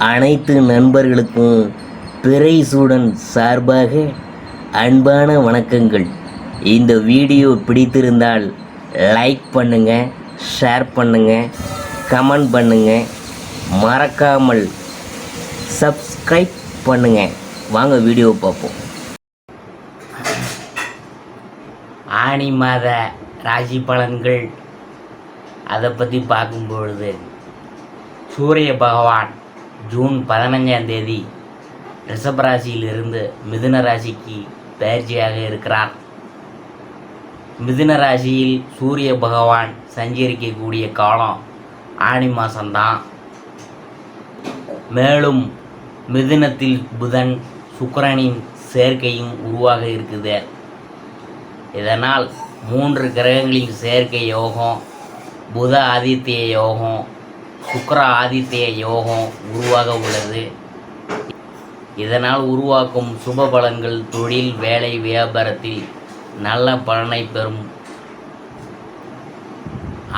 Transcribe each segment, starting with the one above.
அனைத்து நண்பர்களுக்கும் பிறைசூடன் சார்பாக அன்பான வணக்கங்கள். இந்த வீடியோ பிடித்திருந்தால் லைக் பண்ணுங்கள், ஷேர் பண்ணுங்கள், கமெண்ட் பண்ணுங்கள், மறக்காமல் சப்ஸ்கிரைப் பண்ணுங்கள். வாங்க வீடியோ பார்ப்போம். ஆனி மாத ராசி பலன்கள் அதை பற்றி பார்க்கும்பொழுது, சூரிய பகவான் ஜூன் 15 ரிஷபராசியிலிருந்து மிதுன ராசிக்கு பயிற்சியாக இருக்கிறார். மிதுன ராசியில் சூரிய பகவான் சஞ்சரிக்கக்கூடிய காலம் ஆனி மாதம்தான். மேலும் மிதுனத்தில் புதன் சுக்கிரனின் சேர்க்கையும் உருவாக இருக்குது. இதனால் 3 கிரகங்களின் சேர்க்கை யோகம், புத ஆதித்ய யோகம், சுக்கிர ஆதித்ய யோகம் உருவாக உள்ளது. இதனால் உருவாக்கும் சுப பலன்கள் தொழில், வேலை, வியாபாரத்தில் நல்ல பலனை பெறும்.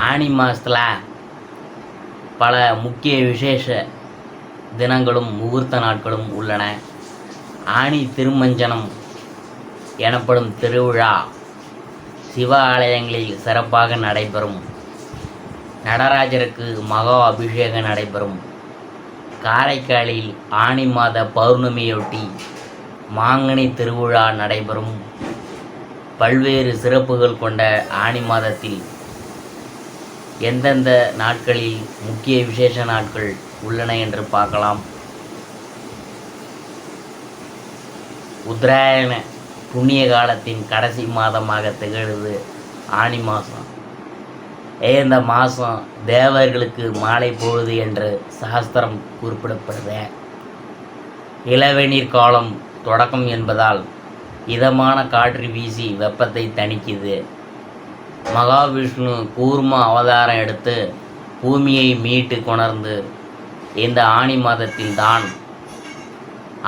ஆனி மாதத்தில் பல முக்கிய விசேஷ தினங்களும் முகூர்த்த நாட்களும் உள்ளன. ஆனி திருமஞ்சனம் எனப்படும் திருவிழா சிவ ஆலயங்களில் சிறப்பாக நடைபெறும். நடராஜருக்கு மகா அபிஷேகம் நடைபெறும். காரைக்காலில் ஆனி மாத பௌர்ணமியொட்டி மாங்கனி திருவிழா நடைபெறும். பல்வேறு சிறப்புகள் கொண்ட ஆனி மாதத்தில் எந்தெந்த நாட்களில் முக்கிய விசேஷ நாட்கள் உள்ளன என்று பார்க்கலாம். உத்தராயண புண்ணிய காலத்தின் கடைசி மாதமாக திகழ்வது ஆனி மாதம். இந்த மாதம் தேவர்களுக்கு மாலை பொழுது என்று சாஸ்திரம் குறிப்பிடப்படுது. இளவேநீர் காலம் தொடக்கம் என்பதால் இதமான காற்று வீசி வெப்பத்தை தணிக்குது. மகாவிஷ்ணு கூர்ம அவதாரம் எடுத்து பூமியை மீட்டு கொணர்ந்து இந்த ஆனி மாதத்தில் தான்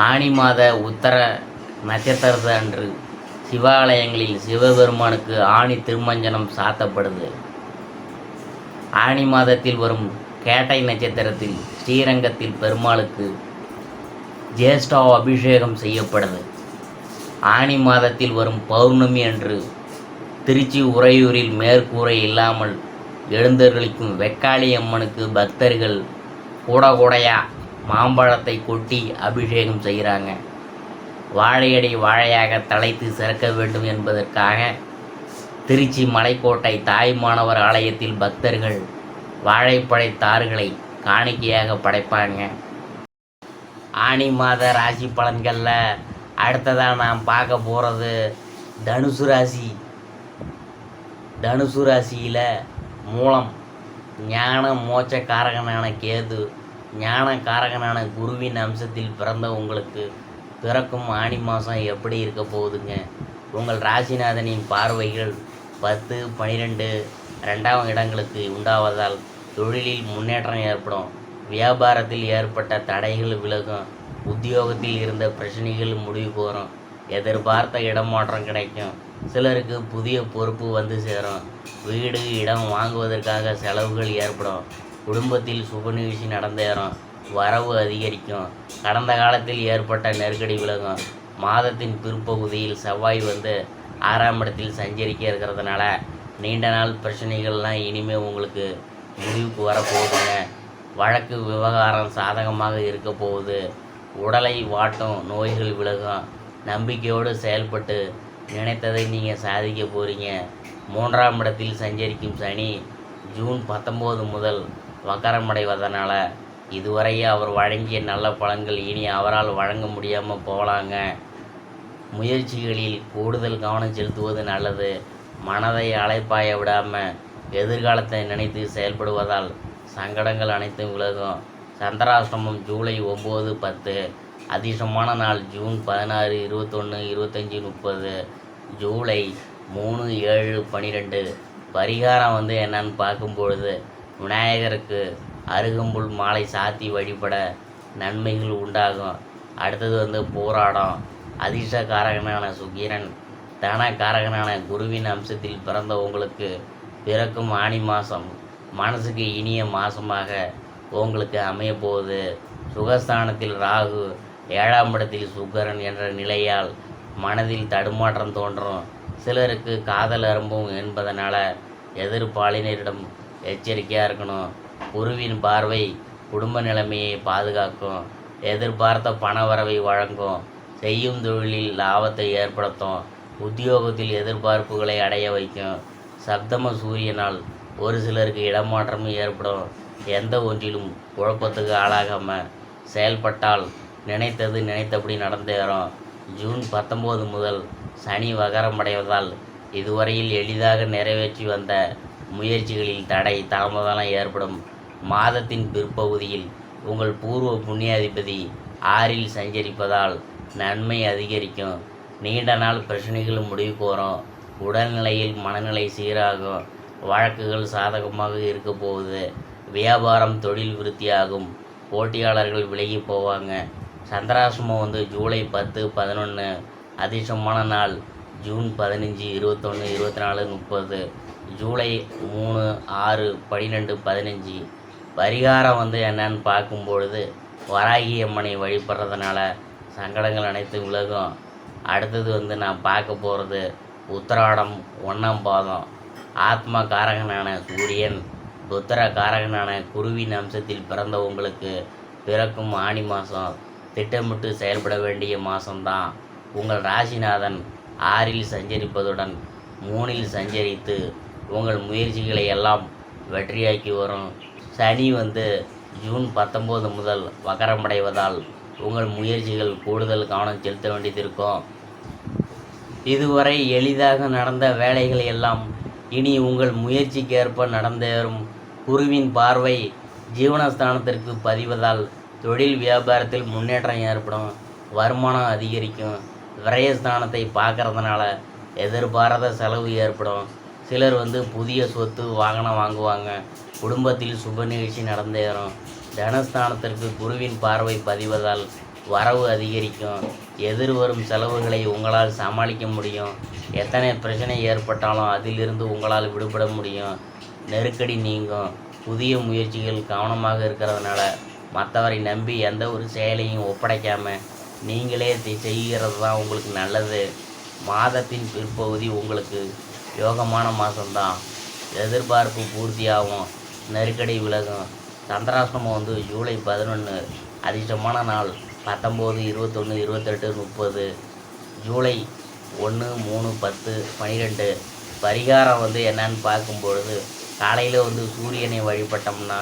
ஆனி மாத உத்தர நட்சத்திரத்து அன்று சிவாலயங்களில் சிவபெருமானுக்கு ஆனி திருமஞ்சனம் சாத்தப்படுது. ஆனி மாதத்தில் வரும் கேட்டை நட்சத்திரத்தில் ஸ்ரீரங்கத்தில் பெருமாளுக்கு ஜேஷ்டா அபிஷேகம் செய்யப்படுது. ஆனி மாதத்தில் வரும் பௌர்ணமி அன்று திருச்சி உறையூரில் மேற்கூரை இல்லாமல் எழுந்தருளிக்கும் வெக்காளி அம்மனுக்கு பக்தர்கள் கூடையா மாம்பழத்தை கொட்டி அபிஷேகம் செய்கிறாங்க. வாழையடி வாழையாக தலைத்து சிறக்க வேண்டும் என்பதற்காக திருச்சி மலைக்கோட்டை தாய்மானவர் ஆலயத்தில் பக்தர்கள் வாழைப்பழை தார்களை காணிக்கையாக படைப்பாங்க. ஆனி மாத ராசி பலன்களில் அடுத்ததாக நாம் பார்க்க போகிறது தனுசு ராசி. தனுசு ராசியில் மூலம் ஞான மோட்ச காரகனான கேது, ஞான காரகனான குருவின் அம்சத்தில் பிறந்த உங்களுக்கு பிறக்கும் ஆனி மாதம் எப்படி இருக்க போகுதுங்க? உங்கள் ராசிநாதனின் பார்வைகள் 10, 12, 2ஆம் இடங்களுக்கு உண்டாவதால் தொழிலில் முன்னேற்றம் ஏற்படும். வியாபாரத்தில் ஏற்பட்ட தடைகள் விலகும். உத்தியோகத்தில் இருந்த பிரச்சனைகள் முடிவுக்கு வரும். எதிர்பார்த்த இடமாற்றம் கிடைக்கும். சிலருக்கு புதிய பொறுப்பு வந்து சேரும். வீடு, இடம் வாங்குவதற்காக செலவுகள் ஏற்படும். குடும்பத்தில் சுப நிகழ்ச்சி நடந்தேறும். வரவு அதிகரிக்கும். கடந்த காலத்தில் ஏற்பட்ட நெருக்கடி விலகும். மாதத்தின் பிற்பகுதியில் செவ்வாய் வந்து 6ஆம் இடத்தில் சஞ்சரிக்க இருக்கிறதுனால நீண்ட நாள் பிரச்சனைகள்லாம் இனிமேல் உங்களுக்கு முடிவுக்கு வரப்போகுதுங்க. வழக்கு விவகாரம் சாதகமாக இருக்க போகுது. உடலை வாட்டும் நோய்கள் விலகும். நம்பிக்கையோடு செயல்பட்டு நினைத்ததை நீங்கள் சாதிக்க போகிறீங்க. 3ஆம் இடத்தில் சஞ்சரிக்கும் சனி ஜூன் 19 முதல் வக்கரமடைவதனால இதுவரையே அவர் வழங்கிய நல்ல பலன்கள் இனி அவரால் வழங்க முடியாமல் போகலாங்க. முயற்சிகளில் கூடுதல் கவனம் செலுத்துவது நல்லது. மனதை அலைப்பாய விடாமல் எதிர்காலத்தை நினைத்து செயல்படுவதால் சங்கடங்கள் அனைத்தும் விலகும். சந்திராஷ்டமம் ஜூலை 9, 10. அதிர்ஷ்டமான நாள் ஜூன் 16, 21, 25, 30. ஜூலை 3, 7, 12. பரிகாரம் என்னன்னு பார்க்கும்பொழுது, விநாயகருக்கு அருகம்புல் மாலை சாத்தி வழிபட நன்மைகள் உண்டாகும். அடுத்தது போராடம். அதிர்ஷ்டக்காரகனான சுக்கிரன், தனக்காரகனான குருவின் அம்சத்தில் பிறந்த உங்களுக்கு பிறக்கும் ஆனி மாதம் மனசுக்கு இனிய மாதமாக உங்களுக்கு அமைய போகுது. சுகஸ்தானத்தில் ராகு, 7ஆம் இடத்தில் சுக்கிரன் என்ற நிலையால் மனதில் தடுமாற்றம் தோன்றும். சிலருக்கு காதல் அரும்பும் என்பதனால எதிர்பாலினரிடம் எச்சரிக்கையாக இருக்கணும். குருவின் பார்வை குடும்ப நிலைமையை பாதுகாக்கும். எதிர்பார்த்த பண வரவை வழங்கும். செய்யும் தொழிலில் லாபத்தை ஏற்படுத்தும். உத்தியோகத்தில் எதிர்பார்ப்புகளை அடைய வைக்கும். சப்தம சூரியனால் ஒரு சிலருக்கு இடமாற்றமும் ஏற்படும். எந்த ஒன்றிலும் குழப்பத்துக்கு ஆளாகாமல் செயல்பட்டால் நினைத்தது நினைத்தபடி நடந்தேறும். ஜூன் 19 முதல் சனி வகரமடைவதால் இதுவரையில் எளிதாக நிறைவேற்றி வந்த முயற்சிகளில் தடை தாமதம் ஏற்படும். மாதத்தின் பிற்பகுதியில் உங்கள் பூர்வ புண்ணியாதிபதி 6இல் சஞ்சரிப்பதால் நன்மை அதிகரிக்கும். நீண்ட நாள் பிரச்சனைகள் முடிவுக்கு வரும். உடல்நிலையில் மனநிலை சீராகும். வழக்குகள் சாதகமாக இருக்க போகுது. வியாபாரம் தொழில் விருத்தியாகும். போட்டியாளர்கள் விலகி போவாங்க. சந்திராசிரமம் ஜூலை 10, 11. அதிர்ஷ்டமான நாள் ஜூன் 15, 21, 24, 30. ஜூலை 3, 6, 12, 15. பரிகாரம் என்னன்னு பார்க்கும்பொழுது வராகி அம்மனை வழிபடுறதுனால சங்கடங்கள் அனைத்தும் விலகும். அடுத்தது நான் பார்க்க போகிறது உத்திராடம் 1ஆம் பாதம். ஆத்மா காரகனான சூரியன், புத்திர காரகனான குருவின் அம்சத்தில் பிறந்த உங்களுக்கு பிறக்கும் ஆனி மாதம் திட்டமிட்டு செயல்பட வேண்டிய மாதம்தான். உங்கள் ராசிநாதன் 6இல் சஞ்சரிப்பதுடன் 3இல் சஞ்சரித்து உங்கள் முயற்சிகளை எல்லாம் வெற்றியாக்கி வரும். சனி ஜூன் 19 முதல் வகரமடைவதால் உங்கள் முயற்சிகள் கூடுதல் கவனம் செலுத்த வேண்டியது இருக்கும். இதுவரை எளிதாக நடந்த வேலைகள் எல்லாம் இனி உங்கள் முயற்சிக்கேற்ப நடந்தேறும். குருவின் பார்வை ஜீவனஸ்தானத்திற்கு பதிவதால் தொழில் வியாபாரத்தில் முன்னேற்றம் ஏற்படும். வருமானம் அதிகரிக்கும். விரயஸ்தானத்தை பார்க்கறதுனால எதிர்பாராத செலவு ஏற்படும். சிலர் புதிய சொத்து வாகனம் வாங்குவாங்க. குடும்பத்தில் சுப நிகழ்ச்சி நடந்தேறும். தனஸ்தானத்திற்கு குருவின் பார்வை பதிவதால் வரவு அதிகரிக்கும். எதிர்வரும் செலவுகளை உங்களால் சமாளிக்க முடியும். எத்தனை பிரச்சனை ஏற்பட்டாலும் அதிலிருந்து உங்களால் விடுபட முடியும். நெருக்கடி நீங்கும். புதிய முயற்சிகள் கவனமாக இருக்கிறதுனால மற்றவரை நம்பி எந்த ஒரு செயலையும் ஒப்படைக்காமல் நீங்களே செய்கிறது தான் உங்களுக்கு நல்லது. மாதத்தின் பிற்பகுதி உங்களுக்கு யோகமான மாதம்தான். எதிர்பார்ப்பு பூர்த்தியாகும். நெருக்கடி விலகும். சந்திராசிரமம் ஜூலை 11. அதிர்ஷ்டமான நாள் 19, 21, 28, 30. ஜூலை 1, 3, 10, 12. பரிகாரம் என்னன்னு பார்க்கும்பொழுது காலையில் சூரியனை வழிபட்டோம்னா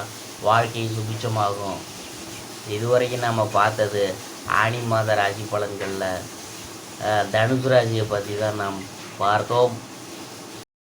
வாழ்க்கை சுபிட்சமாகும். இதுவரைக்கும் நம்ம பார்த்தது ஆனி மாத ராசி பலன்களில் தனுசு ராசியை பற்றி தான் நாம் பார்த்தோம்.